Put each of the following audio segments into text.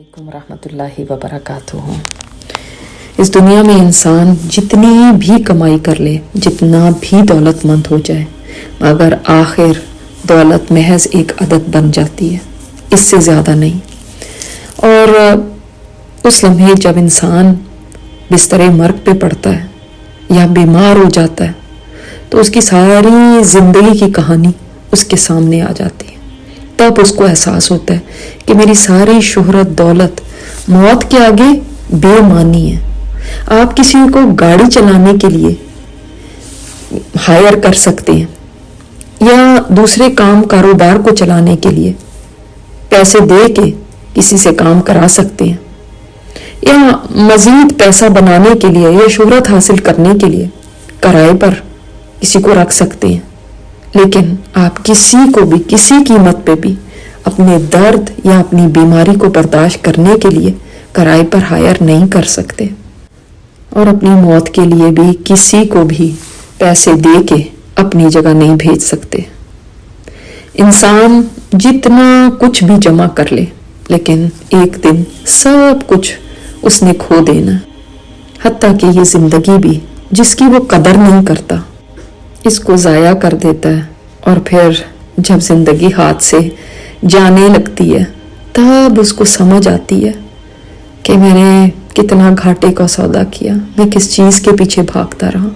अलैकुम रहमतुल्लाहि व बरकातुहू। इस दुनिया में इंसान जितनी भी कमाई कर ले, जितना भी दौलतमंद हो जाए, मगर आखिर दौलत महज एक आदत बन जाती है, इससे ज़्यादा नहीं। और उस लम्हे जब इंसान बिस्तरे मर्ग पे पड़ता है या बीमार हो जाता है, तो उसकी सारी ज़िंदगी की कहानी उसके सामने आ जाती है। तब उसको एहसास होता है कि मेरी सारी शोहरत दौलत मौत के आगे बेमानी है। आप किसी को गाड़ी चलाने के लिए हायर कर सकते हैं या दूसरे काम कारोबार को चलाने के लिए पैसे दे के किसी से काम करा सकते हैं, या मजीद पैसा बनाने के लिए या शोहरत हासिल करने के लिए किराए पर किसी को रख सकते हैं। लेकिन आप किसी को भी किसी कीमत पे भी अपने दर्द या अपनी बीमारी को बर्दाश्त करने के लिए किराए पर हायर नहीं कर सकते, और अपनी मौत के लिए भी किसी को भी पैसे दे के अपनी जगह नहीं भेज सकते। इंसान जितना कुछ भी जमा कर ले, लेकिन एक दिन सब कुछ उसने खो देना। हत्ता कि ये जिंदगी भी जिसकी वो कदर नहीं करता, इसको ज़ाया कर देता है। और फिर जब जिंदगी हाथ से जाने लगती है, तब उसको समझ आती है कि मैंने कितना घाटे का सौदा किया, मैं किस चीज़ के पीछे भागता रहा।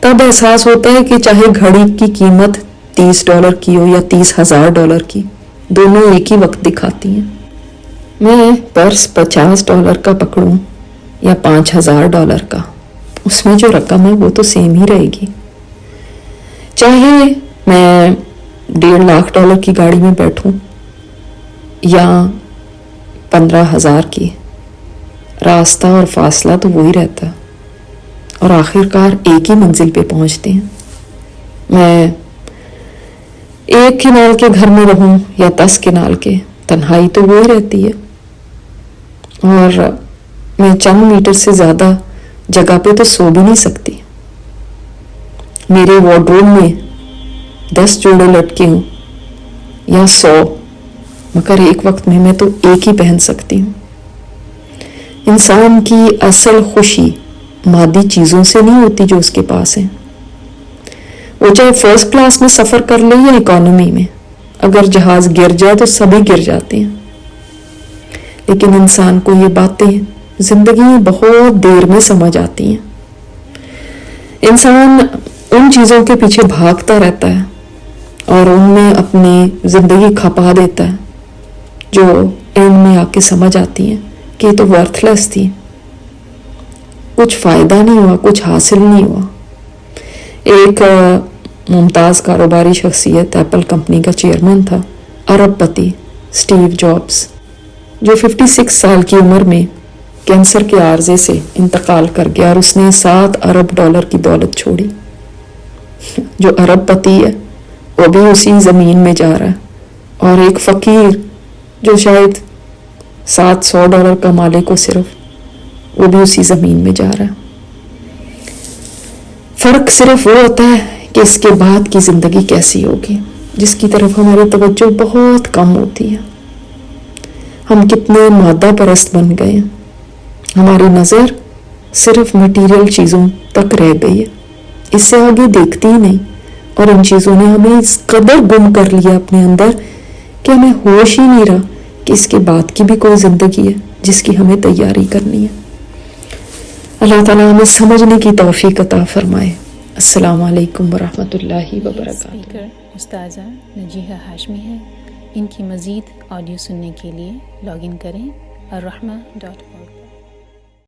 तब एहसास होता है कि चाहे घड़ी की कीमत $30 की हो या $30,000 की, दोनों एक ही वक्त दिखाती हैं। मैं पर्स $50 का पकड़ूं या $5,000 का, उसमें जो रकम है वो तो सेम ही रहेगी। चाहे मैं $1.5 लाख की गाड़ी में बैठूं या 15,000 की, रास्ता और फासला तो वही रहता है, और आखिरकार एक ही मंजिल पे पहुंचते हैं। मैं एक किनाल के घर में रहूं या 10 किनाल के, तन्हाई तो वही रहती है। और मैं चंद मीटर से ज़्यादा जगह पे तो सो भी नहीं सकती। मेरे वार्डरोब में 10 जोड़े लटके हों या 100, मगर एक वक्त में मैं तो एक ही पहन सकती हूँ। इंसान की असल खुशी मादी चीज़ों से नहीं होती जो उसके पास है। वो चाहे फर्स्ट क्लास में सफ़र कर ले या इकोनॉमी में, अगर जहाज गिर जाए तो सभी गिर जाते हैं। लेकिन इंसान को ये बातें जिंदगी में बहुत देर में समझ आती हैं। इंसान उन चीज़ों के पीछे भागता रहता है और उनमें अपनी ज़िंदगी खपा देता है, जो एंड में आके समझ आती हैं कि ये तो वर्थलेस थी, कुछ फ़ायदा नहीं हुआ, कुछ हासिल नहीं हुआ। एक मुमताज़ कारोबारी शख्सियत एप्पल कंपनी का चेयरमैन था, अरबपति स्टीव जॉब्स, जो 56 साल की उम्र में कैंसर के आर्जे से इंतकाल कर गया, और उसने $7 अरब की दौलत छोड़ी। जो अरबपति है वो भी उसी ज़मीन में जा रहा है, और एक फ़कीर जो शायद $700 का मालिक हो सिर्फ, वो भी उसी ज़मीन में जा रहा है। फ़र्क सिर्फ वो होता है कि इसके बाद की ज़िंदगी कैसी होगी, जिसकी तरफ हमारी तवज्जो बहुत कम होती है। हम कितने मादा परस्त बन गए हैं, हमारी नज़र सिर्फ मटीरियल चीज़ों तक रह गई है, इससे आगे देखती ही नहीं। और इन चीज़ों ने हमें इस कदर गुम कर लिया अपने अंदर कि हमें होश ही नहीं रहा कि इसके बाद की भी कोई ज़िंदगी है जिसकी हमें तैयारी करनी है। अल्लाह ताला हमें समझने की तौफीक अता फरमाए। अस्सलामु अलैकुम वरहमतुल्लाहि वबरकातुहू। उस्ताज़ा नजीहा हाशमी है। इनकी मज़ीद ऑडियो सुनने के लिए लॉगिन करें arrahma.org।